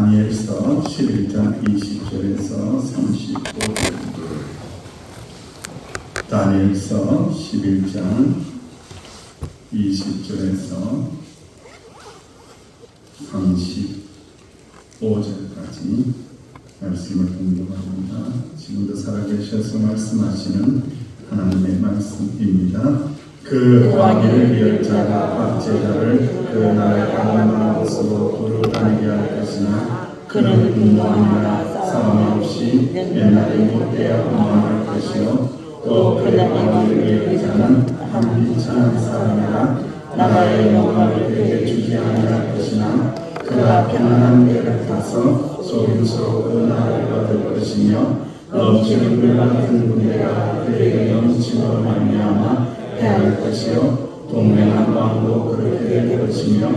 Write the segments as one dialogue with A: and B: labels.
A: 다니엘서 11장 20절에서 35절. 다니엘서 11장 20절에서 35절까지 말씀을 공부합니다. 지금도 살아계셔서 말씀하시는 하나님의 말씀입니다. 그 왕위를 위할 자가 박제자를 그 나라의 가난한 곳으로 두루 다니게 할 것이나 그는 분노하느라 싸움이 없이 옛날에 못되어 도망할 것이요 또 그의 왕위를 위할 자는 한비찬 사람이라 나라의 영광을 그에게 주지 아니할 것이나 그가 편안한 배를 타서 소름스럽고 나라를 받을 것이며 넘치는 물 같은 군대가 그에게 넘침으로 말미암아 해할 것이요 동맹한 왕도 그렇게 될 것이며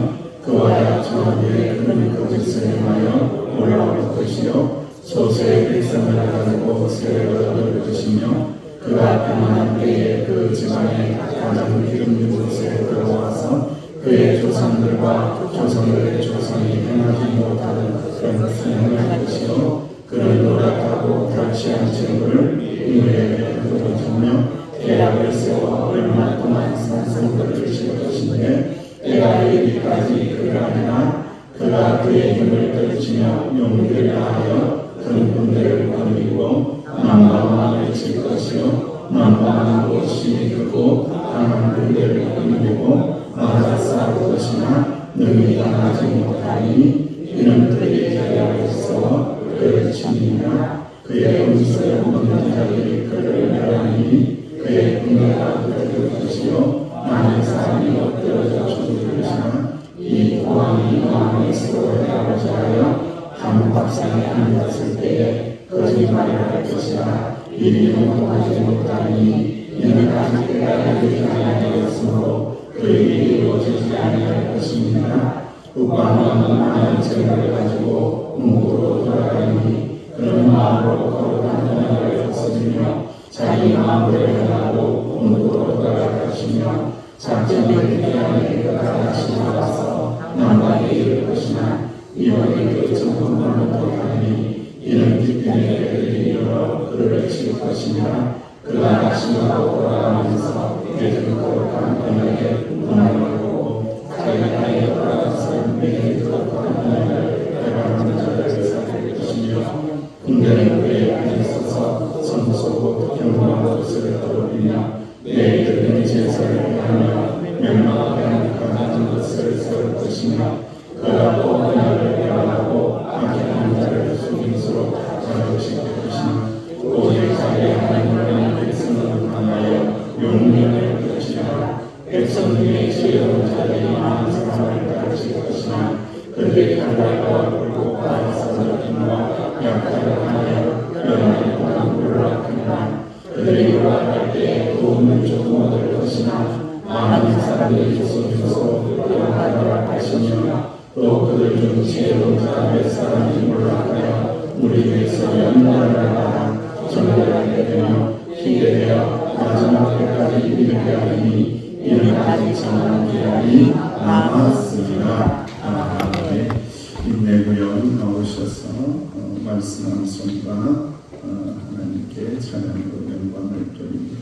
A: 그와 약초하기에 큰 거짓을 행하여 올라올 것이요 소수의 백성을 가지고 세력을 얻을 것이며 그가 평안한 때에 그 지방의 가장 기름 곳에 들어와서 그의 조상들과 조상들의 조상이 행하지 못하는 것을 행할 것이요 그를 노력하고 탈취한 친구를 인류에게 들어주며 계약을 세워 얼마 동안 산성들을 주실 것인데 때가 이르기까지 그가 아니라 그가 그의 힘을 떨치며 용기를 다하여 큰 군대를 거느리고 만방을 칠 것이요 만방한 곳이 크고 강한 군대를 거느리고 맞아 싸울 것이나 능히 당하지 못하니 이는 그의 계약을 세워 그를 치니라 그의 음식을 먹는 자들이 그를 멸하니 그의 분노가 그를 것이요 많은 사람이 엎드러져 죽을 것이나 이 왕이 왕의 수고를 하고자 하여 한 밥상에 앉았을 때에 거짓말을 할 것이라 이를 행동하지 못하니 이는 아직 때가 이르지 아니하였으므로 그에게 이루어지지 아니할 것입니다. 국왕은 많은 재물을 가지고 궁으로 돌아가니 그런 마음으로 거룩한 언약을 거스르며 자기 마음대로 행하고 궁으로 돌아갈 것이며 작전을 위하여 그가 다시 나와서 남방에 이를 것이나 이번에 그 정권을 못하니 이는 기편의 배들이 일어나 그를 칠 것이며 그가 다시 돌아가면서 내준 거룩한 언약에 문화를 보고 자기가 땅에 돌아가서 내게 거룩한 언약을 해방하는 자들을 살릴 것이며 군대는 그의 앞에 서서 성소고 평범한 것을 떠올리며 내일들은 제사를 하며 멸망하게 하는 가장 것을 세울 것이며 그가 또 언약을 배반하고 악행하는 자를 속임수로 자극시킬 것이며 오직 자기의 하나님을 아는 백성을 향하여 용맹을 것이며 백성 중에 지혜로운 자들이 많은 사람을 가르칠 것이나 그들의 칼날과 굴곡과 사자kin과 약탈을 하여 여러분의 고난을 낳거나 그들이 올라갈 때에 도움을 조금 얻을 것이나 많은 사람들이 속임수로 끌어가리라 하시며 또 그들 중 지혜로운 자 몇 사람이 올라가여 우리 위해서 연단을 받아 전멸하게 되며 희게 되어 마지막 때까지 이르게 하리니 이는 아직 장한 기간이 남았습니다. 아멘. 인내구역 나오셔서 말씀하는 순간 하나님께 찬양으로 영광을 드립니다.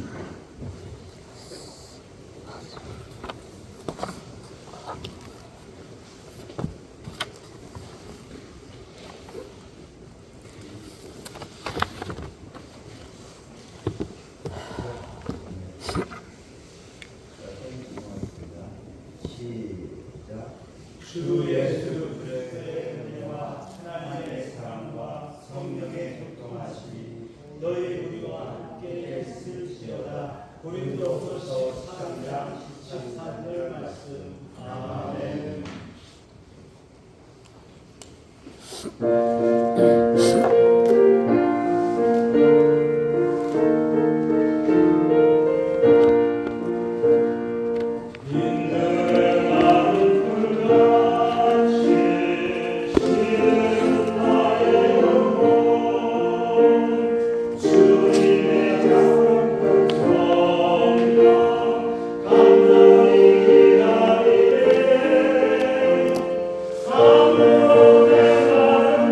B: 주 예수 그리스도의 은혜와 하나님의 사랑과 성령의 교통하심이 너희 우리와 함께 있을지어다. 고린도후서 3장 13절 말씀. 아멘.
C: 감동이 기다리네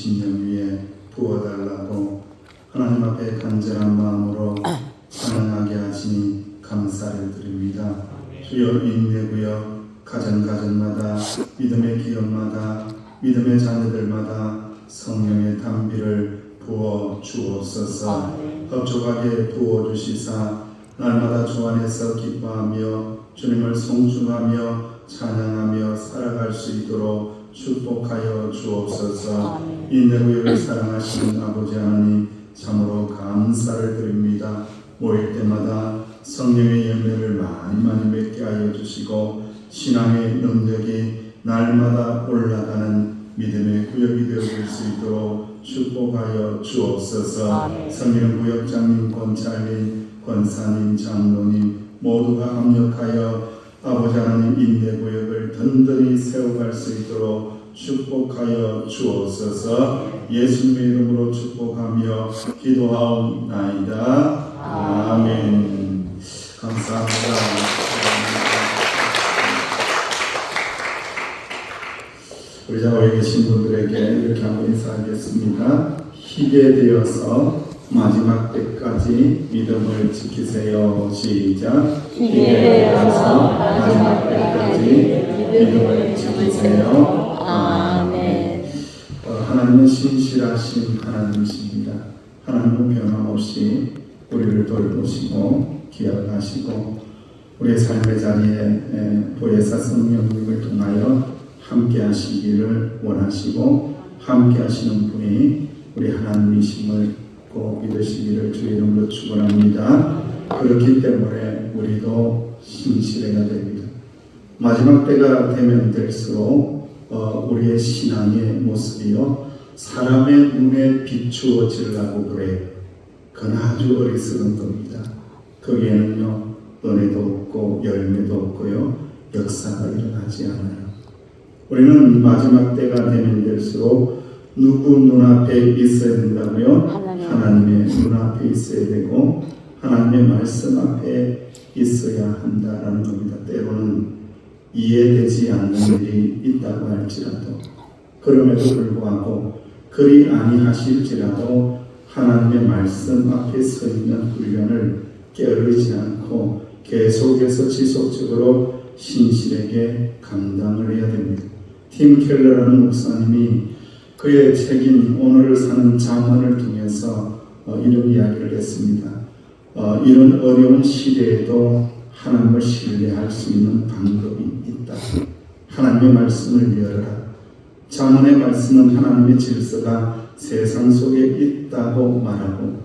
A: 심령 위에 부어달라고 하나님 앞에 간절한 마음으로 찬양하게 하시니 감사를 드립니다. 주여 인내구여 가정가정마다 믿음의 기업마다 믿음의 자녀들마다 성령의 담비를 부어 주옵소서. 흡족하게 부어 주시사 날마다 주 안에서 기뻐하며 주님을 송축하며 찬양하며 살아갈 수 있도록 축복하여 주옵소서. 인내구역을 사랑하시는 아버지 하나님 참으로 감사를 드립니다. 모일 때마다 성령의 열매를 많이 맺게 하여 주시고 신앙의 능력이 날마다 올라가는 믿음의 구역이 되어질 수 있도록 축복하여 주옵소서. 성령 구역장님, 권찰님, 권사님, 장로님 모두가 합력하여 아버지 하나님 인내구역을 든든히 세워갈 수 있도록 축복하여 주옵소서. 예수님의 이름으로 축복하며 기도하옵나이다. 아멘. 감사합니다. 우리 자리에 계신 분들에게 이렇게 한번 인사하겠습니다. 희게 되어서 마지막 때까지 믿음을 지키세요. 시작.
C: 희게 되어서 마지막 때까지 믿음을 지키세요. 아멘.
A: 하나님은 신실하신 하나님이십니다. 하나님은 변함없이 우리를 돌보시고 기억하시고 우리의 삶의 자리에 보혜사 성령님을 통하여 함께 하시기를 원하시고 함께 하시는 분이 우리 하나님이심을 꼭 믿으시기를 주의 이름으로 축원합니다. 그렇기 때문에 우리도 신실해야 됩니다. 마지막 때가 되면 될수록 우리의 신앙의 모습이요 사람의 눈에 비추어지려고 그래요. 그건 아주 어리석은 겁니다. 거기에는요 은혜도 없고 열매도 없고요 역사가 일어나지 않아요. 우리는 마지막 때가 되면 될수록 누구 눈앞에 있어야 된다고요? 하나님의 눈앞에 있어야 되고 하나님의 말씀 앞에 있어야 한다라는 겁니다. 때로는 이해되지 않는 일이 있다고 할지라도 그럼에도 불구하고 그리 아니하실지라도 하나님의 말씀 앞에 서 있는 훈련을 게으르지 않고 계속해서 지속적으로 신실하게 감당을 해야 됩니다. 팀 켈러라는 목사님이 그의 책인 오늘을 사는 잠언을 통해서 이런 이야기를 했습니다. 이런 어려운 시대에도 하나님을 신뢰할 수 있는 방법이 있다. 하나님의 말씀을 열어라. 잠언의 말씀은 하나님의 질서가 세상 속에 있다고 말하고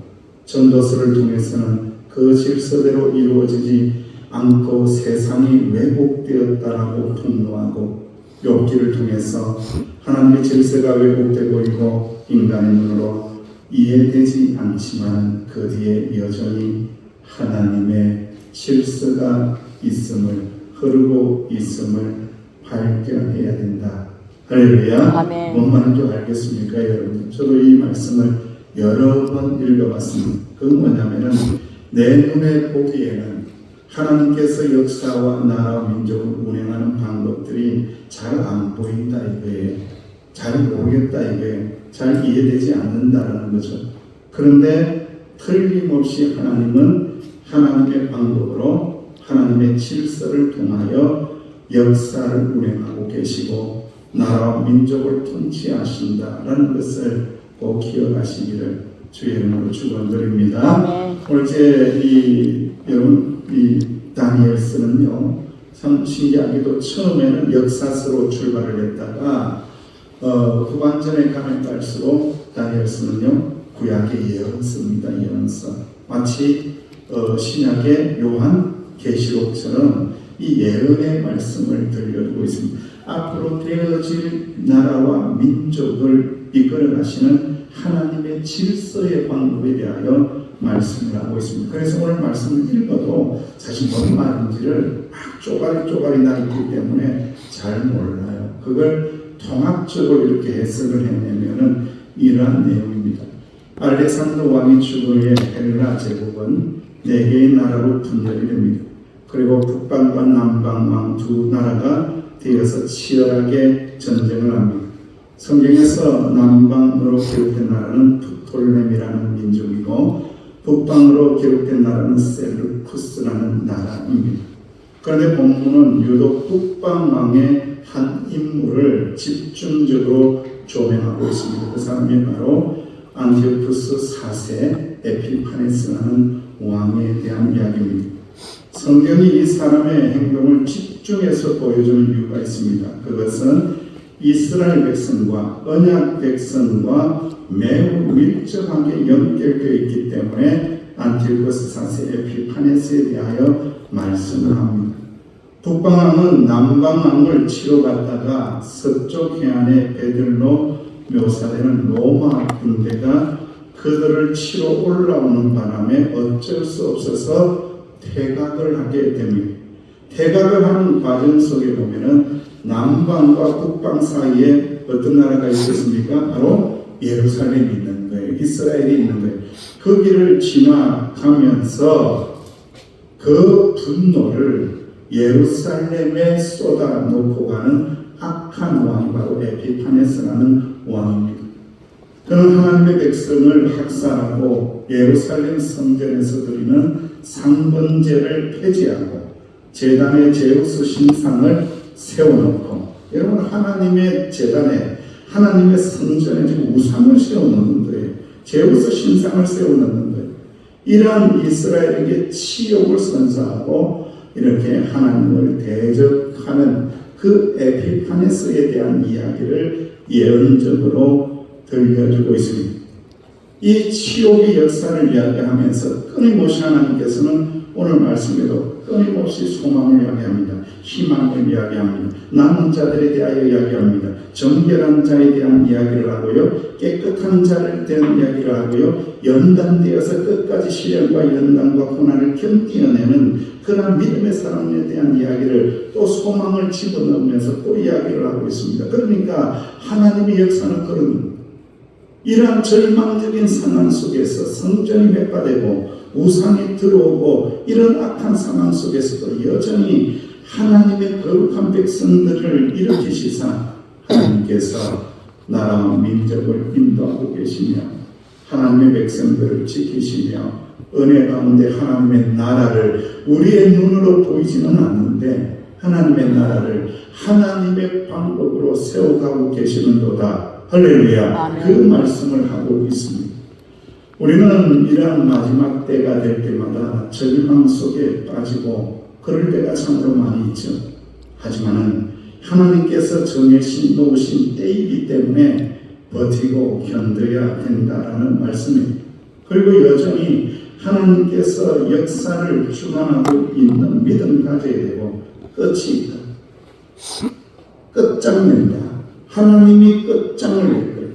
A: 전도서를 통해서는 그 질서대로 이루어지지 않고 세상이 왜곡되었다라고 폭로하고 욥기를 통해서 하나님의 질서가 왜곡되고 있고 인간의 눈으로 이해되지 않지만 그 뒤에 여전히 하나님의 질서가 있음을 흐르고 있음을 발견해야 된다. 할렐루야. 뭔 말인지 알겠습니까 여러분? 저도 이 말씀을 여러 번 읽어봤습니다. 그 뭐냐면은 내 눈에 보기에는 하나님께서 역사와 나라와 민족을 운행하는 방법들이 잘 안 보인다 이거예요. 잘 모르겠다 이거예요. 잘 이해되지 않는다라는 거죠. 그런데 틀림없이 하나님은 하나님의 방법으로 하나님의 질서를 통하여 역사를 운행하고 계시고 나라와 민족을 통치하신다라는 것을 꼭 기억하시기를 주의 이름으로 축원드립니다. 오늘 여러분 이 다니엘서는요 참 신기하게도 처음에는 역사서로 출발을 했다가 후반전에 가면 갈수록 다니엘서는요 구약의 예언서입니다. 예언서 마치 신약의 요한 계시록처럼 이 예언의 말씀을 들려주고 있습니다. 앞으로 되어질 나라와 민족을 이끌어 가시는 하나님의 질서의 방법에 대하여 말씀을 하고 있습니다. 그래서 오늘 말씀을 읽어도 사실 뭔 말인지를 막 쪼가리 나 있기 때문에 잘 몰라요. 그걸 통합적으로 이렇게 해석을 해내면은 이러한 내용입니다. 알렉산더 왕이 죽은 후에 헬라 제국은 4개의 나라로 분열이 됩니다. 그리고 북방과 남방 왕 두 나라가 되어서 치열하게 전쟁을 합니다. 성경에서 남방으로 기록된 나라는 프톨레미라는 민족이고 북방으로 기록된 나라는 셀루쿠스라는 나라입니다. 그런데 본문은 유독 북방 왕의 한 인물을 집중적으로 조명하고 있습니다. 그 사람이 바로 안티오쿠스 4세 에피파네스라는 왕에 대한 이야기입니다. 성경이 이 사람의 행동을 집중해서 보여주는 이유가 있습니다. 그것은 이스라엘 백성과 언약 백성과 매우 밀접하게 연결되어 있기 때문에 안티오쿠스 4세 에피파네스에 대하여 말씀을 합니다. 북방왕은 남방왕을 치러 갔다가 서쪽 해안의 배들로 묘사되는 로마 군대가 그들을 치러 올라오는 바람에 어쩔 수 없어서 퇴각을 하게 됩니다. 퇴각을 하는 과정 속에 보면은 남방과 북방 사이에 어떤 나라가 있었습니까? 바로 예루살렘이 있는 거예요. 이스라엘이 있는 거예요. 그 길을 지나가면서 그 분노를 예루살렘에 쏟아놓고 가는 악한 왕이 바로 에피파네스라는 왕입니다. 그는 하나님의 백성을 학살하고 예루살렘 성전에서 드리는 상번제를 폐지하고 제단에 제우스 신상을 세워놓고, 여러분 하나님의 제단에 하나님의 성전에 지금 우상을 세워놓는 거예요. 제우스 신상을 세워놓는 거예요. 이러한 이스라엘에게 치욕을 선사하고 이렇게 하나님을 대적하는 그 에피파네스에 대한 이야기를 예언적으로 들려주고 있습니다. 이 치욕의 역사를 이야기하면서 끊임없이 하나님께서는 오늘 말씀에도 끊임없이 소망을 이야기합니다. 희망을 이야기합니다. 남은 자들에 대하여 이야기합니다. 정결한 자에 대한 이야기를 하고요. 깨끗한 자를 대한 이야기를 하고요. 연단되어서 끝까지 시련과 연단과 고난을 견디어내는 그런 믿음의 사람에 대한 이야기를 또 소망을 집어넣으면서 또 이야기를 하고 있습니다. 그러니까 하나님의 역사는 그런 이러한 절망적인 상황 속에서 성전이 회파되고 우상이 들어오고 이런 악한 상황 속에서도 여전히 하나님의 거룩한 백성들을 일으키시사 하나님께서 나라와 민족을 인도하고 계시며 하나님의 백성들을 지키시며 은혜 가운데 하나님의 나라를 우리의 눈으로 보이지는 않는데 하나님의 나라를 하나님의 방법으로 세워가고 계시는도다. 할렐루야. 그 말씀을 하고 있습니다. 우리는 이러한 마지막 때가 될 때마다 절망 속에 빠지고 그럴 때가 참으로 많이 있죠. 하지만은 하나님께서 정해신 놓으신 때이기 때문에 버티고 견뎌야 된다라는 말씀입니다. 그리고 여전히 하나님께서 역사를 주관하고 있는 믿음 가져야 되고 끝이 있다. 끝장낸다. 하나님이 끝장을 낼 거예요.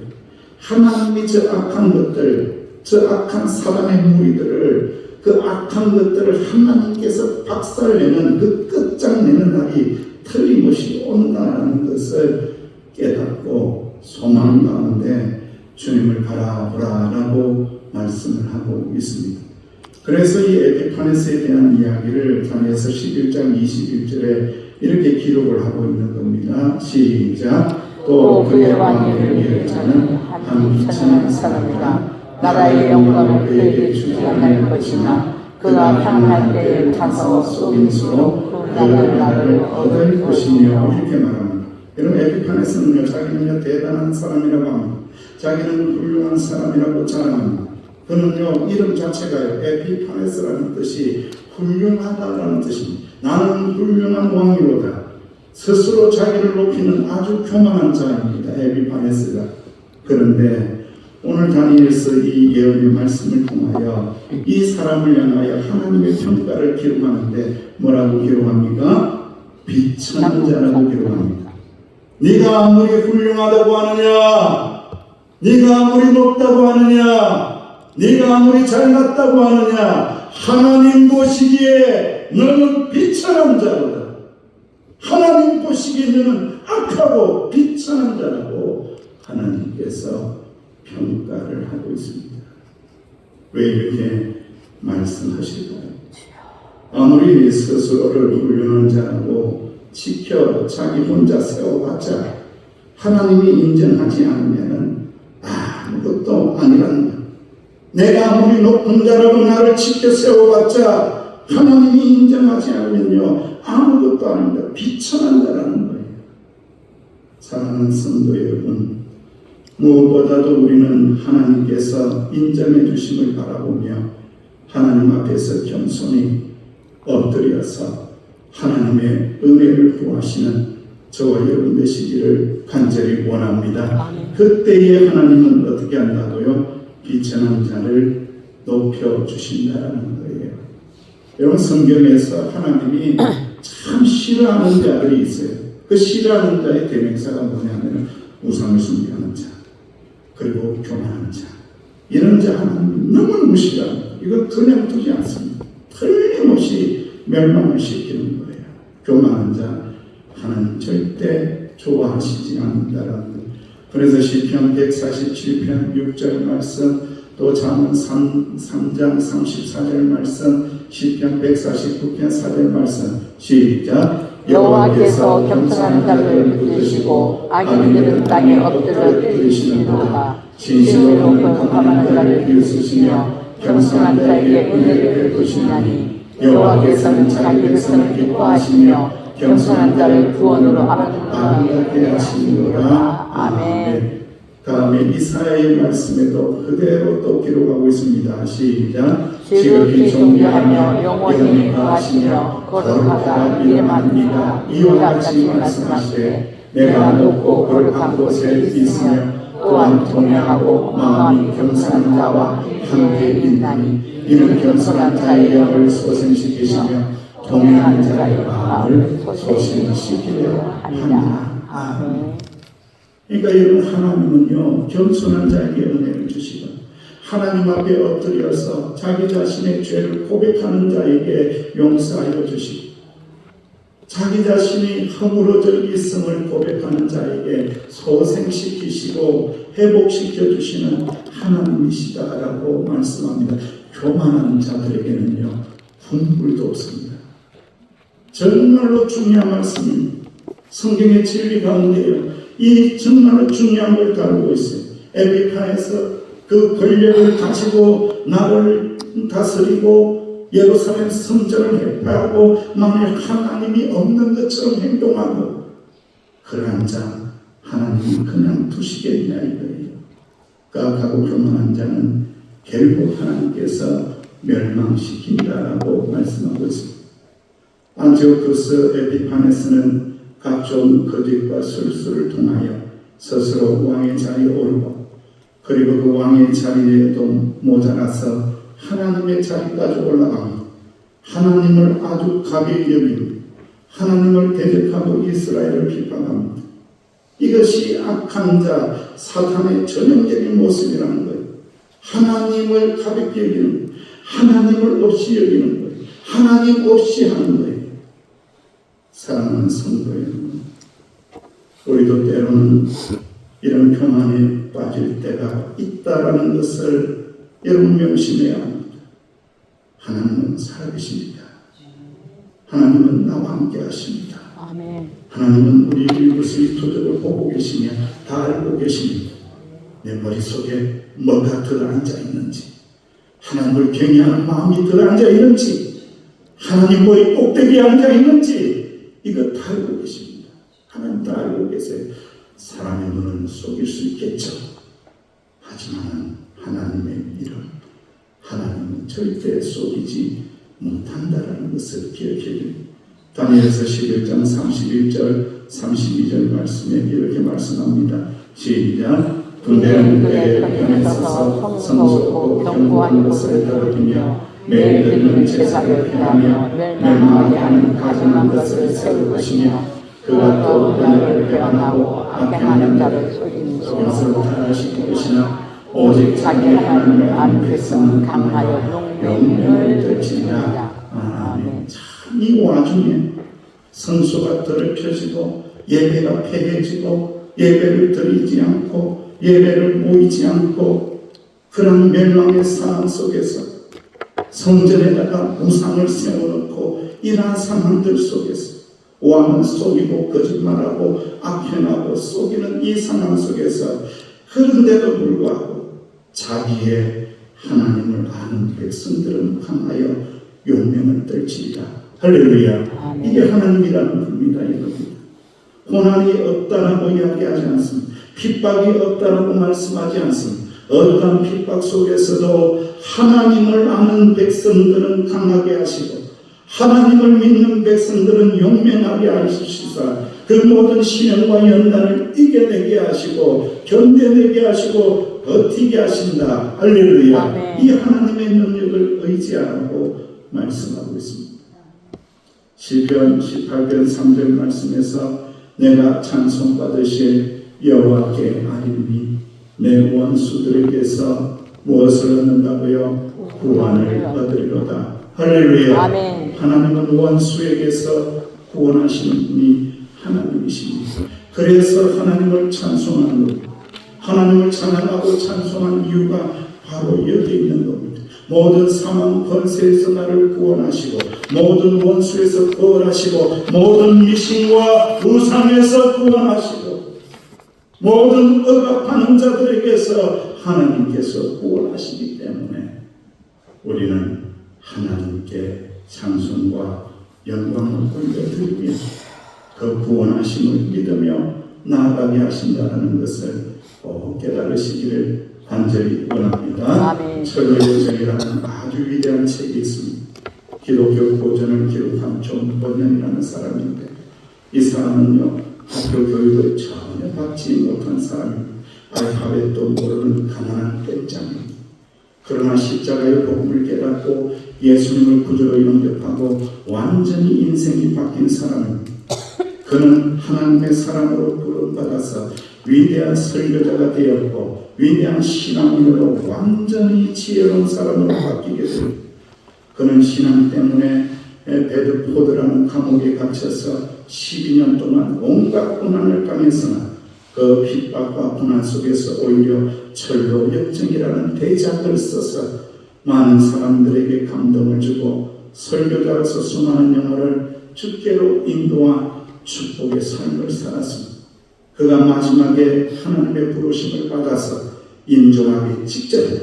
A: 하나님이 저 악한 것들, 저 악한 사단의 무리들을 그 악한 것들을 하나님께서 박살내는 그 끝장내는 날이 틀림없이 온다는 것을 깨닫고 소망 가운데 주님을 바라보라라고 말씀을 하고 있습니다. 그래서 이 에피파네스에 대한 이야기를 다니엘서 11장 21절에 이렇게 기록을 하고 있는 겁니다. 시작. 또 그의 왕위를 위할 자는 한 비천한 사람이라 나라의 영광을 그에게 주지 않을 것이나 그가 향할 때에 가서 속임수로 그 나라를 얻을 것이며 이렇게 말합니다. 여러분 에피파네스는요 자기는요 대단한 사람이라고 합니다. 자기는 훌륭한 사람이라고 자랑합니다. 그는요 이름 자체가요 에피파네스라는 뜻이 훌륭하다라는 뜻입니다. 나는 훌륭한 왕이로다. 스스로 자기를 높이는 아주 교만한 자입니다. 에피파네스가. 그런데 오늘 다니엘서 이 예언의 말씀을 통하여 이 사람을 향하여 하나님의 평가를 기록하는데 뭐라고 기록합니까? 비천한 자라고 기록합니다. 네가 아무리 훌륭하다고 하느냐, 네가 아무리 높다고 하느냐, 네가 아무리 잘났다고 하느냐, 하나님 보시기에 너는 비천한 자로다. 하나님 보시기에 너는 악하고 비천한 자라고 하나님께서 평가를 하고 있습니다. 왜 이렇게 말씀하실까요? 아무리 스스로를 훌륭한 자라고 지켜 자기 혼자 세워봤자 하나님이 인정하지 않으면 아무것도 아니라는 거예요. 내가 아무리 높은 자라고 나를 지켜 세워봤자 하나님이 인정하지 않으면요 아무것도 아닙니다. 비천한 자라는 거예요. 사랑하는 성도 여러분, 무엇보다도 우리는 하나님께서 인정해 주심을 바라보며 하나님 앞에서 겸손히 엎드려서 하나님의 은혜를 구하시는 저와 여러분 되시기를 간절히 원합니다. 그때에 하나님은 어떻게 한다고요? 비천한 자를 높여주신다는 거예요. 여러분, 성경에서 하나님이 참 싫어하는 자들이 있어요. 그 싫어하는 자의 대명사가 뭐냐면 우상을 숭배하는 자, 그리고 교만하는 자. 이런 자 하나님 너무 무시합니다. 이거 그냥 두지 않습니다. 틀림없이 멸망을 시키는 거예요. 교만한 자 하나님 절대 좋아하시지 않는다라는 거예요. 그래서 시편 147편 6절 말씀, 또 잠언 3장 34절 말씀, 시편 149편 4절 말씀, 시작.
C: 여호와께서 겸손한 자를 붙드시고 악인들은 땅에 엎드려 들으시는도다. 진실로 거룩한 자를 비웃으시며 겸손한 자에게 은혜를 베푸시나니 여호와께서는 자기 백성을 기뻐하시며 겸손한 자를 구원으로 아름답게 하시리로다. 아멘.
A: 다음에 이사야의 말씀에도 그대로 또 기록하고 있습니다. 시작.
C: 지극히 존귀하며 영원히 거하시며 거룩하다 이름합니다. 이와 같이 말씀하시되 내가 높고 거룩한 곳에 있으며 또한 통행하고 마음이 겸손한 자와 함께 있나니 이는 겸손한 자의 영을 소생시키시며 통행하는 자의 마음을 소생시키려 하니라. 아멘.
A: 그러니까 여러분, 하나님은요 겸손한 자에게 은혜를 주시고 하나님 앞에 엎드려서 자기 자신의 죄를 고백하는 자에게 용서하여 주시고 자기 자신이 허물어져 있음을 고백하는 자에게 소생시키시고 회복시켜 주시는 하나님이시다라고 말씀합니다. 교만한 자들에게는요 분불도 없습니다. 정말로 중요한 말씀입니다. 성경의 진리 가운데요 이 정말로 중요한 걸 다루고 있어요. 에피판에서 그 권력을 가지고 나를 다스리고 예루살렘 성전을 회파하고 만일 하나님이 없는 것처럼 행동하고 그러한 자 하나님이 그냥 두시겠냐 이거예요. 까악하고 교만한 자는 결국 하나님께서 멸망시킨다라고 말씀하고 있습니다. 안티오쿠스 에피파네스는 각종 거짓과 술수를 통하여 스스로 왕의 자리에 오르고 그리고 그 왕의 자리에도 모자라서 하나님의 자리까지 올라가고 하나님을 아주 가벼이 여기고 하나님을 대적하고 이스라엘을 비판합니다. 이것이 악한 자 사탄의 전형적인 모습이라는 거예요. 하나님을 가볍게 여기는 거예요. 하나님을 없이 여기는 거예요. 하나님 없이 하는 거예요. 사랑하는 성도 여러분, 우리도 때로는 이런 교만에 빠질 때가 있다라는 것을 여러분 명심해야 합니다. 하나님은 살아계십니다. 하나님은 나와 함께 하십니다.
C: 아멘.
A: 하나님은 우리 이웃의 도덕을 보고 계시며 다 알고 계십니다. 내 머릿속에 뭐가 들어앉아 있는지, 하나님을 경외하는 마음이 들어앉아 있는지, 하나님 머리 꼭대기에 앉아 있는지 이거 다 알고 계십니다. 하나님 다 알고 계세요. 사람의 눈을 속일 수 있겠죠. 하지만 하나님의 이름, 하나님은 절대 속이지 못한다라는 것을 기억해 줍니다. 다니엘서 11장 31절 32절 말씀에 이렇게 말씀합니다. 시작. 군대는 그의 편에 서서 성소고 견고한 것을 더럽히며 매일 드리는 제사를 피하며 멸망하게 하는 가증한 것을 세울 것이며 그가 또 은혜를 배반하고 악행하는 자를 속임수로 타락시킬 것이나 오직 자기 하나님을 아는 백성은 강하여 용맹을 들지니라. 아멘. 참 이 와중에 성소가 더럽혀지고 예배가 폐해지고 예배를 드리지 않고 예배를 모이지 않고 그런 멸망의 상황 속에서 성전에다가 우상을 세워놓고 이러한 상황들 속에서 왕은 속이고 거짓말하고 악행하고 속이는 이 상황 속에서 그런데도 불구하고 자기의 하나님을 아는 백성들은 강하여 용맹을 떨치리라. 할렐루야. 이게 하나님이라는 분입니다. 고난이 없다라고 이야기하지 않습니다. 핍박이 없다라고 말씀하지 않습니다. 어떤 핍박 속에서도 하나님을 아는 백성들은 강하게 하시고 하나님을 믿는 백성들은 용맹하게 하시사 그 모든 시련과 연단을 이겨내게 하시고 견뎌내게 하시고 버티게 하신다. 할렐루야.
C: 아멘.
A: 이 하나님의 능력을 의지하라고 말씀하고 있습니다. 시편 18편 3절 말씀에서 내가 찬송받으실 여호와께 아뢰니 내 원수들에게서 무엇을 얻는다고요? 구원을 얻으리로다. 할렐루야.
C: 아멘.
A: 하나님은 원수에게서 구원하시는 분이 하나님이십니다. 그래서 하나님을 찬송하는 것, 하나님을 찬양하고 찬송하는 이유가 바로 여기 있는 겁니다. 모든 사망 권세에서 나를 구원하시고 모든 원수에서 구원하시고 모든 미신과 우상에서 구원하시고 모든 억압하는 자들에게서 하나님께서 구원하시기 때문에 우리는 하나님께 찬송과 영광을 돌려드리며 그 구원하심을 믿으며 나아가게 하신다는 것을 꼭 깨달으시기를 간절히 원합니다.
C: 아멘.
A: 철로의 여정이라는 아주 위대한 책이 있습니다. 기독교 고전을 기록한 존 번연이라는 사람인데 이 사람은요 학교 교육을 전혀 받지 못한 사람입니다. 알파벳도 모르는 가난한 땡짱입니다. 그러나 십자가의 복음을 깨닫고 예수님을 구주로 영접하고 완전히 인생이 바뀐 사람입니다. 그는 하나님의 사람으로 부름받아서 위대한 설교자가 되었고 위대한 신앙인으로 완전히 지혜로운 사람으로 바뀌게 됩니다. 그는 신앙 때문에 베드포드라는 감옥에 갇혀서 12년 동안 온갖 고난을 당했으나 그 핍박과 고난 속에서 오히려 철로 역정이라는 대작을 써서 많은 사람들에게 감동을 주고 설교자로서 수많은 영혼을 주께로 인도한 축복의 삶을 살았습니다. 그가 마지막에 하나님의 부르심을 받아서 인종하기 직전에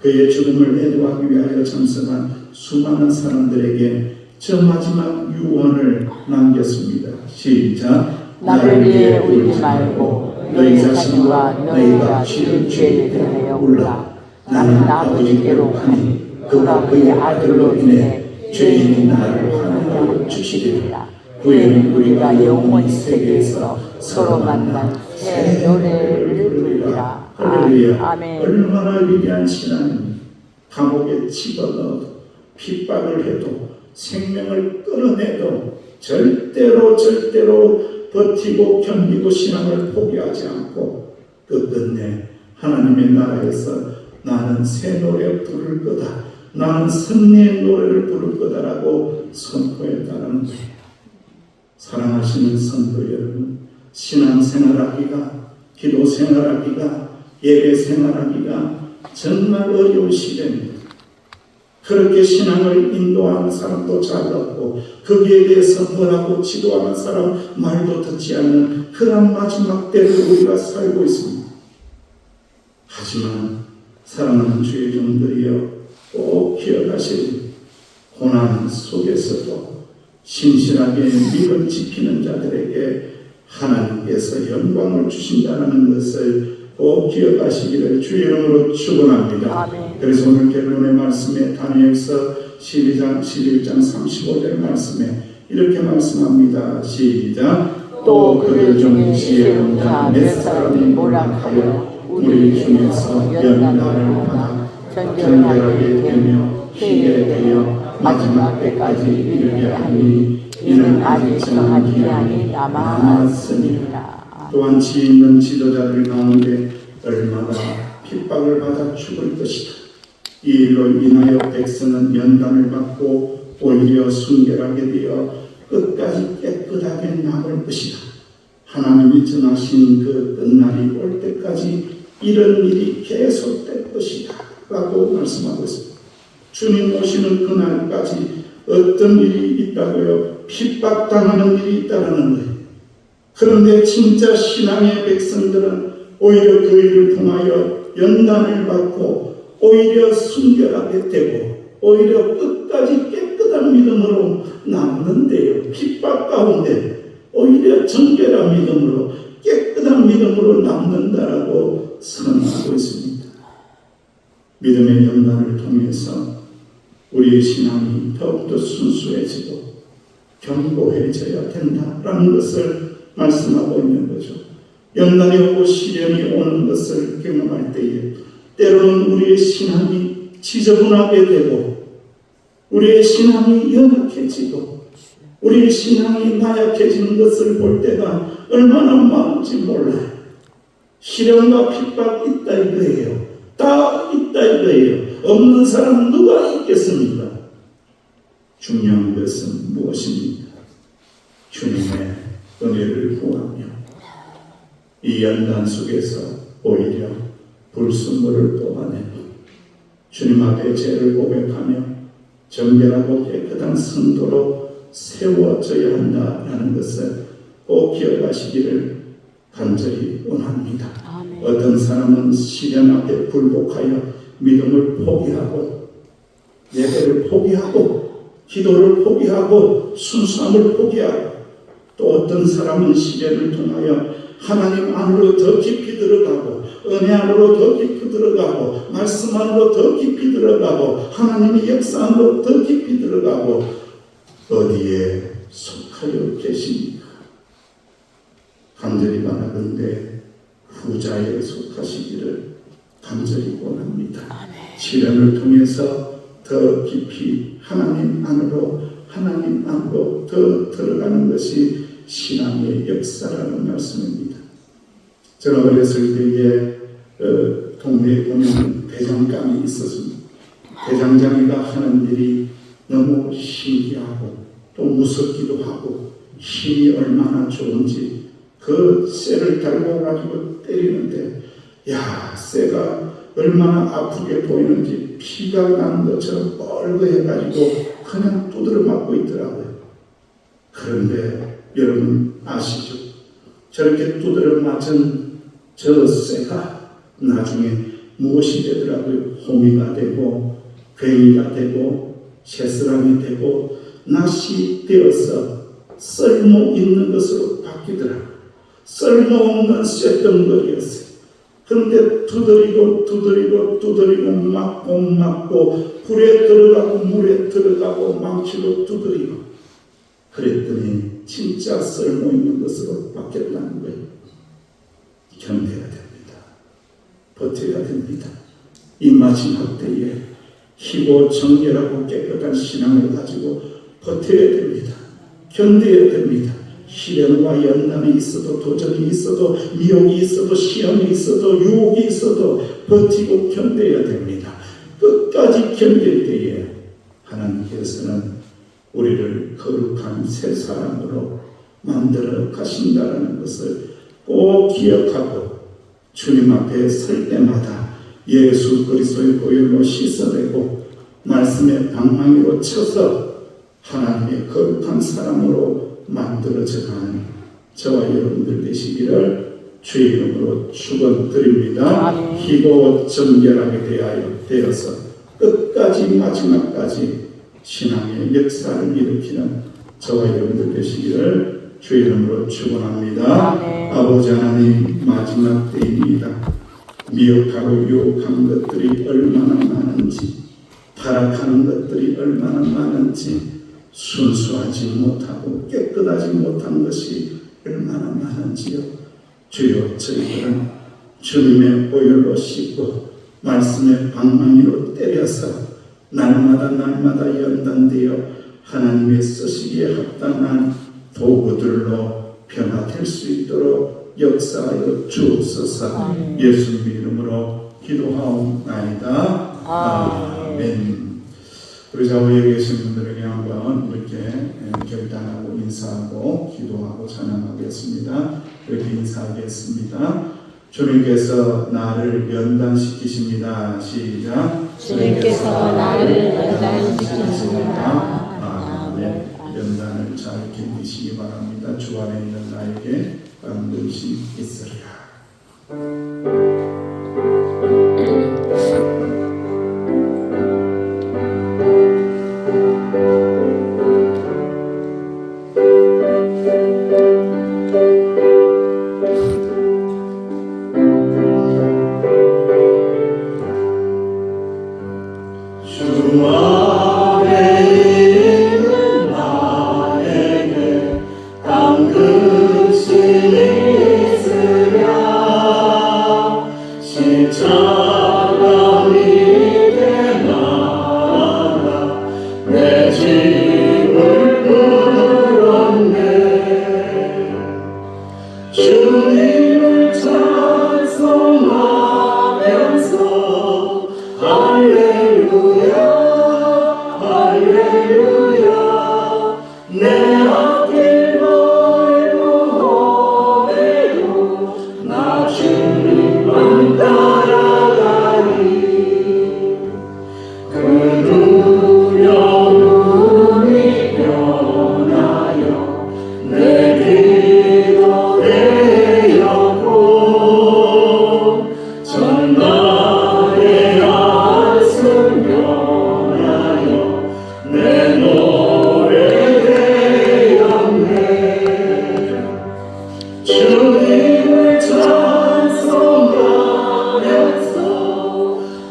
A: 그의 죽음을 애도하기 위하여 참석한 수많은 사람들에게 저 마지막 유언을 남겼습니다. 시작.
C: 나를 위해 울지 말고 너희 자신과 너희가 지은 죄에 대하여 울라. 나는 아버지께로 가니 그가 그의 아들로 인해 죄인인 나를 하나님으로 주시리라. 후에는 우리가 영원히 세계에서 서로 만난 새 노래를 부르리라. 아멘.
A: 얼마나 위대한 신앙입니다. 감옥에 집어넣어도 핍박을 해도 생명을 끊어내도 절대로 버티고 견디고 신앙을 포기하지 않고 끝끝내 하나님의 나라에서 나는 새 노래 부를 거다. 나는 승리의 노래를 부를 거다라고 선포했다는 거예요. 사랑하시는 성도 여러분, 신앙생활하기가, 기도생활하기가, 예배생활하기가 정말 어려운 시대입니다. 그렇게 신앙을 인도하는 사람도 잘 없고 거기에 대해서 뭐라고 지도하는 사람 말도 듣지 않는 그런 마지막 때를 우리가 살고 있습니다. 하지만 사랑하는 주의 종들이여 꼭 기억하시리. 고난 속에서도 신실하게 믿음 지키는 자들에게 하나님께서 영광을 주신다는 것을 꼭 기억하시기를 주의 이름으로 축원합니다.
C: 아멘.
A: 그래서 오늘 결론의 말씀에 다니엘서 11장 35절 말씀에 이렇게 말씀합니다. 시작.
C: 또 그들 중에 지혜로운 자 몇 사람이 모락하여 우리 중에서 연단을 받아 정결하게 되며 회개에 되어 마지막 때까지 이르게 하니 이는 아직 정한 기한이 남았으니라.
A: 또한 지혜 있는 지도자들 가운데 얼마나 핍박을 받아 죽을 것이다. 이 일로 인하여 백성은 연단을 받고 오히려 순결하게 되어 끝까지 깨끗하게 남을 것이다. 하나님이 전하신 그 끝날이 올 때까지 이런 일이 계속될 것이다 라고 말씀하고 있습니다. 주님 오시는 그날까지 어떤 일이 있다고요? 핍박당하는 일이 있다는 거예요. 그런데 진짜 신앙의 백성들은 오히려 그 일을 통하여 연단을 받고 오히려 순결하게 되고 오히려 끝까지 깨끗한 믿음으로 남는데요. 핍박 가운데 오히려 정결한 믿음으로 깨끗한 믿음으로 남는다라고 선언하고 있습니다. 믿음의 연단을 통해서 우리의 신앙이 더욱더 순수해지고 견고해져야 된다라는 것을 말씀하고 있는 거죠. 연단이 오고 시련이 오는 것을 경험할 때에 때로는 우리의 신앙이 지저분하게 되고 우리의 신앙이 연약해지고 우리의 신앙이 나약해지는 것을 볼 때가 얼마나 많은지 몰라요. 시련과 핍박 있다 이거예요. 다 있다 이거예요. 없는 사람 누가 있겠습니까? 중요한 것은 무엇입니까? 주님의 은혜를 구하며 이 연단 속에서 오히려 불순물을 뽑아내고 주님 앞에 죄를 고백하며 정결하고 깨끗한 성도로 세워져야 한다라는 것을 꼭 기억하시기를 간절히 원합니다.
C: 아멘.
A: 어떤 사람은 시련 앞에 굴복하여 믿음을 포기하고 예배를 포기하고 기도를 포기하고 순수함을 포기하고 또 어떤 사람은 시련을 통하여 하나님 안으로 더 깊이 들어가고 은혜 안으로 더 깊이 들어가고 말씀 안으로 더 깊이 들어가고 하나님의 역사 안으로 더 깊이 들어가고 어디에 속하여 계십니까? 간절히 바라건대 후자에 속하시기를 간절히 원합니다. 시련을 통해서 더 깊이 하나님 안으로 더 들어가는 것이 신앙의 역사라는 말씀입니다. 저는 어렸을 때에 동네에 보면 대장간이 있었습니다. 대장장이가 하는 일이 너무 신기하고 또 무섭기도 하고 힘이 얼마나 좋은지 그 쇠를 달고 가지고 때리는데 야 쇠가 얼마나 아프게 보이는지 피가 나는 것처럼 뻘거해가지고 그냥 두드려 맞고 있더라고요. 그런데 여러분 아시죠? 저렇게 두드려 맞은 저 쇠가 나중에 무엇이 되더라고요? 호미가 되고 괭이가 되고 쇠스랑이 되고 낫이 되어서 쓸모 있는 것으로 바뀌더라고요. 쓸모없는 쇳덩어리였어요. 그런데 두드리고 맞고 불에 들어가고 물에 들어가고 망치로 두드리고 그랬더니 진짜 쓸모있는 것으로 바뀌었다는 거예요. 견뎌야 됩니다. 버텨야 됩니다. 이 마지막 때에 희고 정결하고 깨끗한 신앙을 가지고 버텨야 됩니다. 견뎌야 됩니다. 시련과 연단이 있어도 도전이 있어도 미혹이 있어도 시험이 있어도 유혹이 있어도 버티고 견뎌야 됩니다. 끝까지 견딜 때에 하나님께서는 우리를 거룩한 새 사람으로 만들어 가신다는 것을 꼭 기억하고 주님 앞에 설 때마다 예수 그리스도의 보혈로 씻어내고 말씀의 방망이로 쳐서 하나님의 거룩한 사람으로 만들어져가는 저와 여러분들 되시기를 주의 이름으로 축원드립니다. 희고 정결하게 되어서 끝까지 마지막까지 신앙의 역사를 일으키는 저와 여러분들 되시기를 주의 이름으로 축원합니다. 아버지 하나님 마지막 때입니다. 미혹하고 유혹한 것들이 얼마나 많은지 타락하는 것들이 얼마나 많은지 순수하지 못하고 깨끗하지 못한 것이 얼마나 많은지요. 주여 저희들은 주님의 보혈로 씻고 말씀의 방망이로 때려서 날마다 연단되어 하나님의 쓰시기에 합당한 도구들로 변화될 수 있도록 역사하여 주옵소서. 예수님의 이름으로 기도하옵나이다. 아멘. 우리 좌우에 계신 분들에게 한번 이렇게 결단하고 인사하고 기도하고 찬양하겠습니다. 이렇게 인사하겠습니다. 주님께서 나를 연단시키십니다. 시작.
C: 주님께서 나를 연단시키십니다.
A: 아멘. 연단 고난을 잘 견디시기 바랍니다. 주 안에 있는 나에게 반드시 있으리라.
B: 주 안에 있는 나에게 당근심이 있으랴. 십자가 밑에 나아가 내 짐을 물었네. 주님을 찬송하면서 할렐루야 할렐루야. 내 앞길 멀고 험해도 나 주님만 따라가리. 그 두려움이 변하여 내 기도 되었고 전날의 한숨 변하여 내 노래 되었네. 주님을 찬송하면서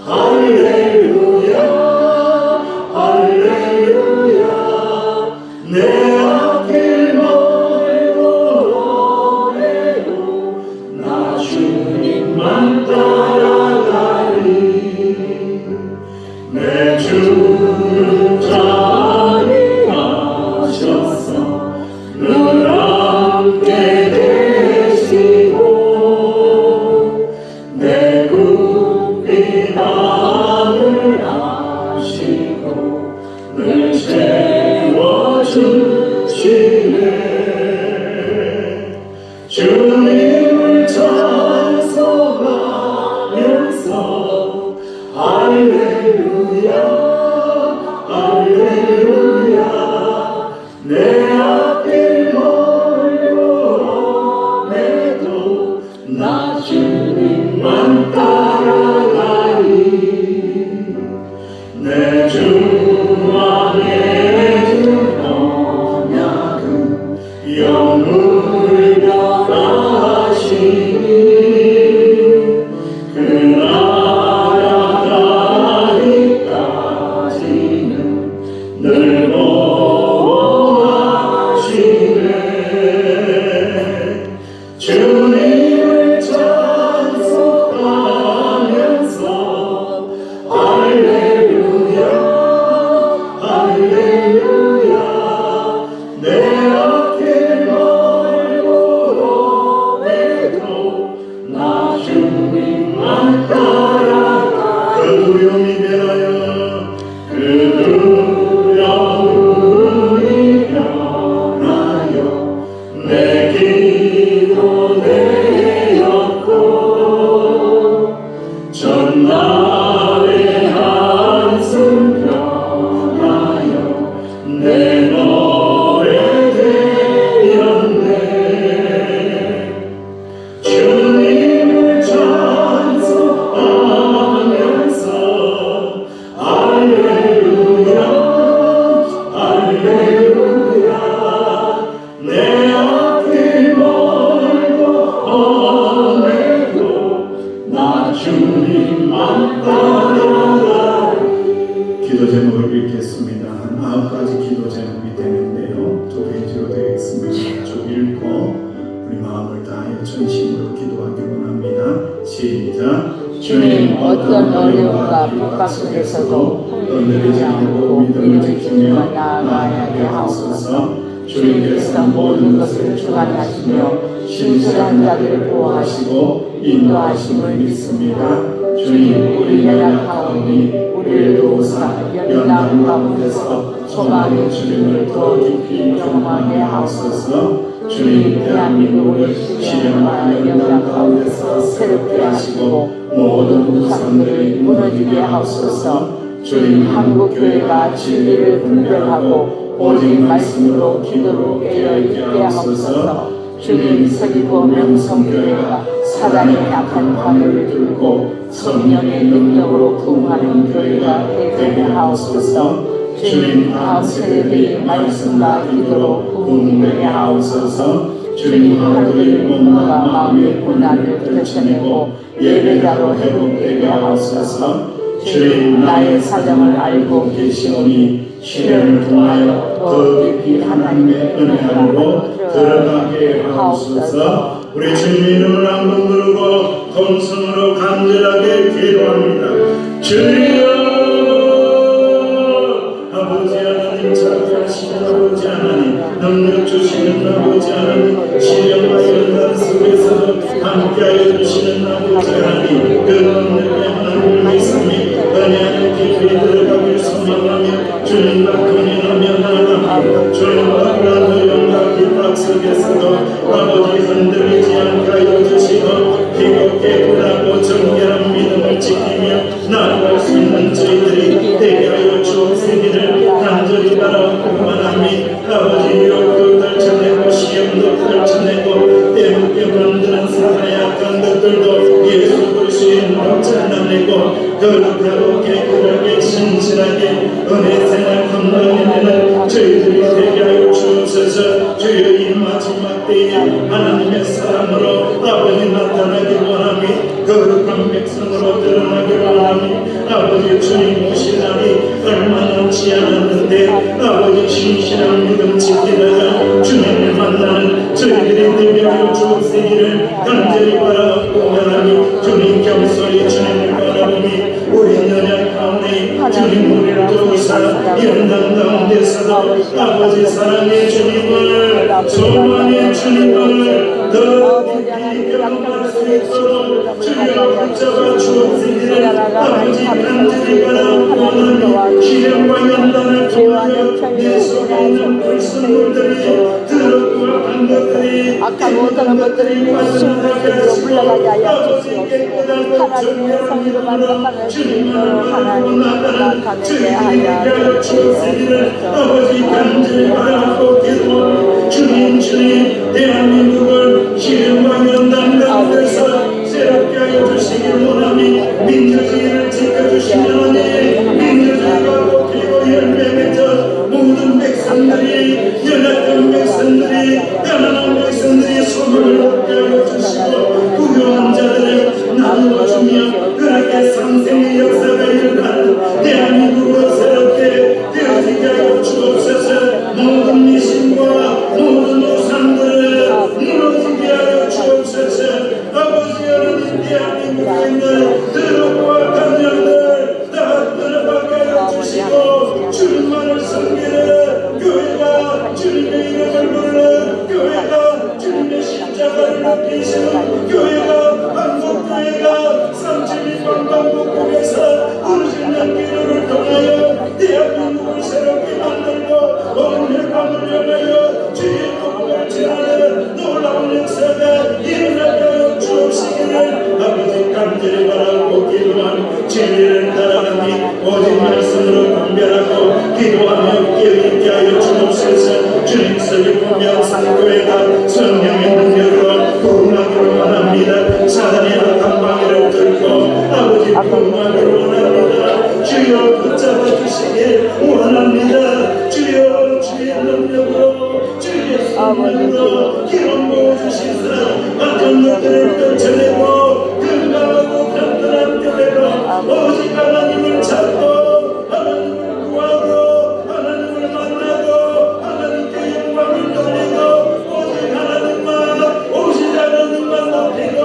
B: 할렐루야 할렐루야. 내 앞길 멀고 험해도 나 주님만 따라가리. 내 주는 자비하셔서 늘 함께 계시고 내 굽힌 마음을 아시고 늘 채워주시네. 주님을 찬송하면서 할렐루야 할렐루야. 내 앞길 멀고 험해도 나 주님만 따라가리. 내 주 안에 주 언약은 영물 변하시니 그 나라가기까지는 늘 보호하시네. 주님을 찬송하면서 할렐루야 할렐루야. 내 앞길 멀고 험해도 나 주님만 따라가. 그 두려움이 변하여 그 두려움이 변하여 내 기도 되었고 전날의 한숨 변하여 내 노래 되었네. 주님을 찬송하면서 할렐루야 할렐루야. 내 앞길 멀고 험해도 나 주님만 따라가리.
A: 기도 제목을 읽겠습니다. 한 9가지 기도 제목이 되는데요. 2페이지로 되겠습니다. 쭉 읽고 우리 마음을 다하여 전심으로 기도하기 원합니다. 시작.
C: 주님, 어떤 어려움과 핍박 속에서도 흔들리지 않고 믿음을 지키며 나아가게 하옵소서. 주님께서 모든 것을 주관하시며 신실한 자들을 보호하시고 인도하심을 믿습니다. 주님, 우리 연약하오니 우리를 도우사 연단 가운데서 소망의 주님을 더 깊이 경험하게 하옵소서. 주님, 대한민국을 시련과 연단 가운데서 새롭게 하시고 모든 우상들을 무너지게 하옵소서. 주님, 한국교회가 진리를 분별하고 오직 말씀으로 기도로 깨어 있게 하옵소서. 주님 서리고 명성교회가 사단의 약한 발을 들고 성령의 능력으로 부흥하는 교회가 되게 하옵소서. 주님 다음 세대들이 말씀과 기도로 부흥되게 하옵소서. 주님 하루를 몸과 마음의 고난을 떨쳐내고 예배자로 회복되게 하옵소서. 주님 나의 사정을 알고 계시오니 시련을 통하여 더 깊이 하나님의 은혜 안으로 들어가게 하옵소서.
A: 우리 주님 이름을 한번 부르고 통성으로 간절하게 기도합니다. 주여 아버지 하나님 자비하시는 아버지 하나님 능력 주시는 아버지 하나님 시련과 연단 속에서도 함께하여 주시는 아버지 하나님 그 능력의 하나님을 믿습니 은혜하는 깊이 들어가길 소망하며 주님과 동행하며 나아갑니다. 주님과 그런 영광 깃박 속에서도 아버지 흔들리지 않게 하여 주시고 희고 깨끗하고 정결한 믿음을 지키며 나아갈 수 있는 저희들이 되게 하여 주옵시기를 간절히 바라옵고만하니 아버지 유혹도 떨쳐내고 시험도 떨쳐내고 때묻게 만드는 사단의 약한 것들도 예수 그리스도의 이름으로 잘라내고 거룩하고 깨끗하게 신실하게 은혜 생활 건강해내는 저희들이 되게 하여 주옵소서. 주여 이 마지막 때에 하나님의 사랑으로 아버지 나타나길 원하며 거룩한 백성으로 드러나길 원하며 아버지 주님 오실 날이 얼마 남지 않았는데 아버지 신실한 믿음 지키다가 주님을 만나는 저희들이 되게 하여 주옵시기를 간절히 바라옵고 원하며 주님 경솔히 주님을 바라보니 우리 연약 가운데 주님 우리를 도우사 연단 가운데서도 아버지 사랑의 주님을 소망의 주님을 더 깊이 경험할 수 있도록 주여 붙잡아 주옵시기를 아버지 간절히 바라옵고 원하며 시련과 연단을 통하여 내 속에 있는 불순물들이 더럽고 악한 것들이
C: 악한 모든 것들을 예수님으로 물러가게 하여 주시옵시고 하나님의 성의로 만족하는 수 있도록 하나님을 나타내게 하여 주시옵소서.
A: 아버지 간절히 바라고 기도 주님 대한민국을 시련과 연단 가운데서 새롭게 하여 주시길 원하니 민주주의를 지켜주시면 민주주의가 꽃피고 열매 맺어 모든 백성들이 연약한 백성들이 가난한 백성들이 소망을 얻게 하여 주시고 부유한 자들을 나누어주며 그렇게 상생의 역사가 일어나는 대한민국을 새롭게 되어지게 하여 주옵소서. 모든 미신과 모든 우상들을 무너지게 하여 주옵소서. 아버지 하나님 대한민국에 있는 더럽고 악한 영들 다 떠나가게 하여 주시고 주님만을 섬기는 교회가 주님의 이름을 부르는 교회가 주님의 십자가를 높이시는 교회가 한국교회가 32번 방북국에서 부르짖는 기도를 통하여 대한민국을 새롭게 만들고 온 혈관을 열어요 주의 복음을 전하는 놀라운 역사가 일어나게 하여 주옵시기를 아버지 간절히 바라고 기도하는 진리를 따라가니 오직 말씀으로 분별하고 기도하며 깨어있게 하여 주옵소서. 주님 설립 명상교회가 성령의 능력으로 부흥하기를 원합니다. 사단의 악한 방해를 뚫고 아버지 부흥하기를 원합니다. 주여 붙잡아 주시길 원합니다. 주여 주의 능력으로 주의 성령으로 기름 부어주시사 악한 것들을 떨쳐내고 건강하고 단단한 교회로 오직 하나님을 찾고 하나님을 구하고 하나님을 만나고 하나님께 영광을 돌리고 오직 하나님만 높이고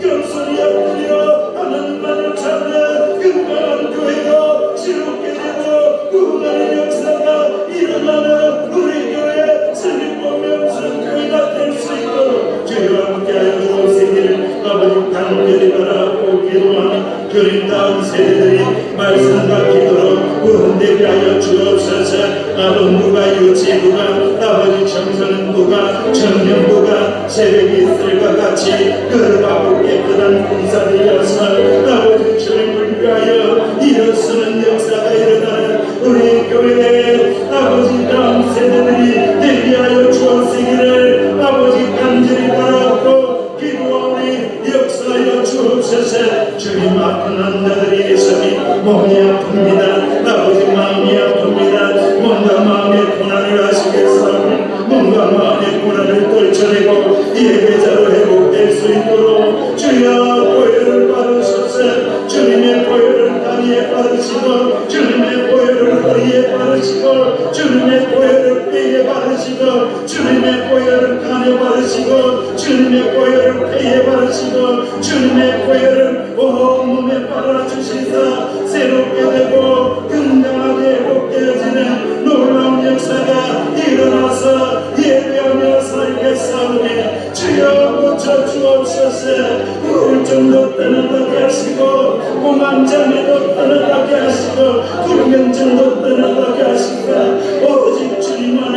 A: 겸손히 엎드려 하나님만을 찾는 건강한 교회가 새롭게 되고 구원하는 역사가 일어나는 우리 교회 설립보 명성교회가 될 수 있도록 주여 함께하여 주옵시기를 아버지 간절히 바라고 기도하는 그린 다음 세대들이 말씀과 기도로 구원되게 하여 주옵소서. 아동부가 유치부가 아버지 청소년부가 청년부가 새벽이 있을과 같이 거룩하고 깨끗한 군사되어서 아버지 주님을 위하여 일어서는 역사가 일어나는 우리 교회에 아버지 다음 세대들이 대기하여 주었으기를 아버지 간절히 바라고 기도하오니 역사하여 주옵소서. 주님 아픈 자들이 있으니 몸이 아픕니다. 아버지 마음이 아픕니다. 뭔가 마음의 고난을 하시겠사오니 뭔가 마음의 고난을 떨쳐내고 예배자로 회복될 수 있도록 주여 보혈을 받으소서. 주님의 보혈을 다리에 받으시고 주님의 보혈을 허리에 받으시고 주님의 보혈을 뼈에 받으시고 주님의 보혈을 간에 받으시고 주님의 보혈을 폐에 받으시고 주님의 보혈을 온 몸에 받아주시사 새롭게 되고 건강하게 회복되어지는 놀라운 역사가 일어나서 예배하며 살겠사오니 주여 고쳐주옵소서. 우울증도 떠나가게 하시고 공황장애도 떠나가게 하시고 불면증도 떠나가게 하시고 오직 주님 안에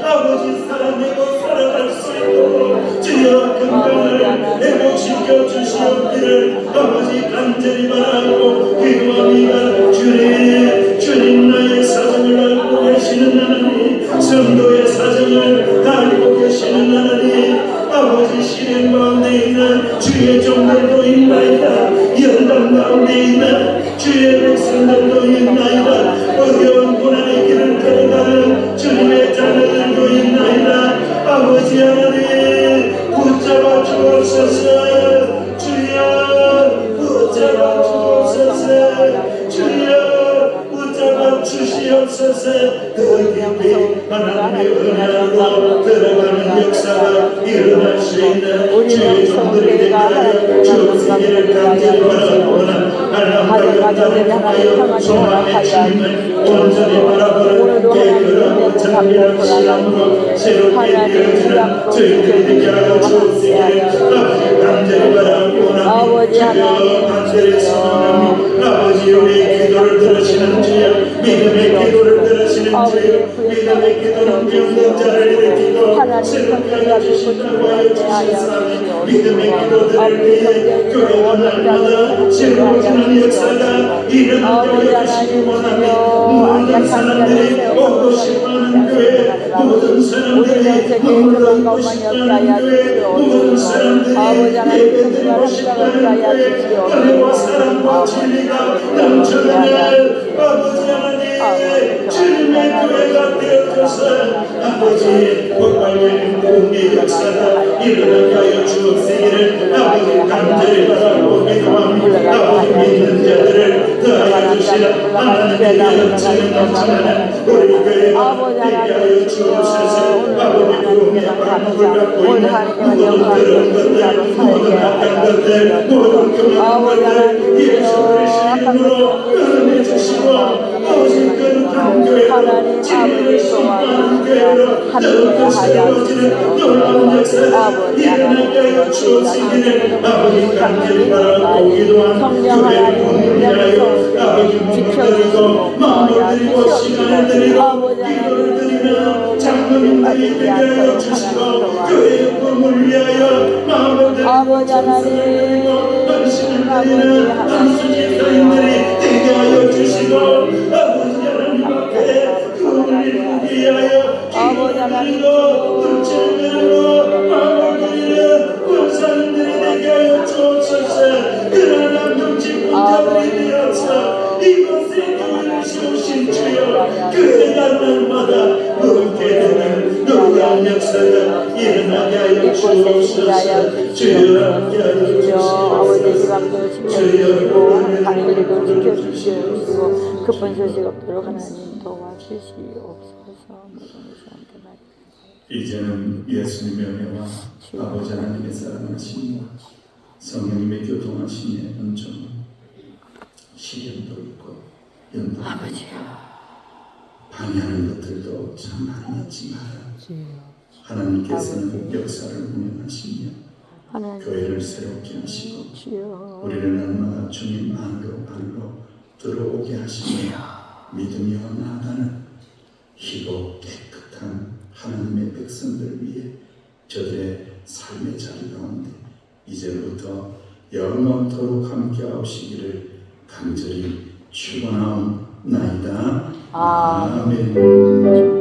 A: 아버지 살아내고 살아갈 수 있도록 주여 건강을 회복시켜 주시옵기를 아버지 간절히 바라고 기도합니다. 주님 나의 사정을 알고 계시는 하나님, 성도의 사정을 알고 계시는 하나님, 아버지 시련 가운데 있는 주의 종들도 있나이다. 연단 가운데 있는 주의 백성들도 있나이다. 어려운 고난의 길을 걸어가는 주님의 자녀들도 있나이다. 아버지 하나님 붙잡아 주옵소서. 주여 붙잡아 주옵소서. 주여 붙잡아 주시옵소서. 더 깊이 하나님의 은혜로 들어가는 역사가 일어날 수 있는 주의 종들이 되게 주옵시기를 간절히 바라보나 하나님과 연단하여 소망의 주님을 온전히 바라보는 깨끗하고 정결한 신앙으로 새롭게 되어지는 저희들이 되게 하여 주옵시기를 아버지 간절히 바라보나 주여 간절히 소망하니 아버지 우리의 기도를 들으시는 주여 믿음의 기도를 들으시는 주여 믿음의 기도는 병든 자를 일으키고 새롭게 하여 주신다고 하여 주시사니 믿음의 기도들을 위해 교회와 날마다 새로워지는 역사가 일어나게 하여 주시기 원하니 모든 사람들이 오고 싶어하는 교회 모든 사람들이 머물러 싶어하는 교회 모든 사람들이 예배드리고 싶어하는 교회 은혜와 사랑과 진리가 넘쳐나는 아버지 하나님 주님의 교회가 되어줘서 아버지 복발되는 부흥의 역사가 일어나게 하여 주옵시기를 아버지 간절히 바라고 기도합니다. 아버지 믿는 자들을 더하여 주시라. 하나님의 영적인 넘쳐나는 우리 교회가 되게 하여 주옵소서. 아버지 부흥의 바람을 갖고 있는 모든 그런 것들 모든 악한 것들 모든 교만한 것들 예수 그리스도의 이름으로 끊어내 주시고 오직 거룩한 교회로 진리를 신뢰하는 교회로 더욱더 새로워지는 놀라운 역사가 일어나게 하여 주옵시기를 아버지 간절히 바라고 기도한 교회를 부흥하여 아버지 몸을 드리고 마음을 드리고 시간을 드리고 기도를 드리며 장로님들이 되게 하여 주시고 교회의 꿈을 위하여 마음을 드리고 정성을 드리고 헌신을 드리는 한수지 사인들이 되게 하여 주시고 아버지 하나님 앞에 꿈을 이루기 위하여 기도를 드리고 눈치를 드리고 마음을 드리는 권사님들이 되게 하여 주옵소서. 그러나 명직군자들이 되어서 이곳에 교회를 세우신 주여 교회가 날마다 넘게 되는 놀라운 역사가 일어나게 하여 주옵소서. 주여 함께하여 주시옵소서. 주여
C: 강의를 지켜주시옵시고 급한 소식 없도록 하나님 도와주시옵소서.
A: 이제는 예수님의 은혜와 아버지 하나님의 사랑하심과 성령님의 교통하심의 은총은 시련도 있고 연도 방해하는 것들도 참 많이 있지만 하나님께서는 역사를 운영하시며 교회를 새롭게 하시고 우리를 날마다 주님 안으로 들어오게 하시며 믿으며 나아가는 희고 깨끗한 하나님의 백성들 위해 저들의 삶의 자리 가운데 이제부터 영원토록 함께 하시기를 간절히 축원하옵나이다. 아멘.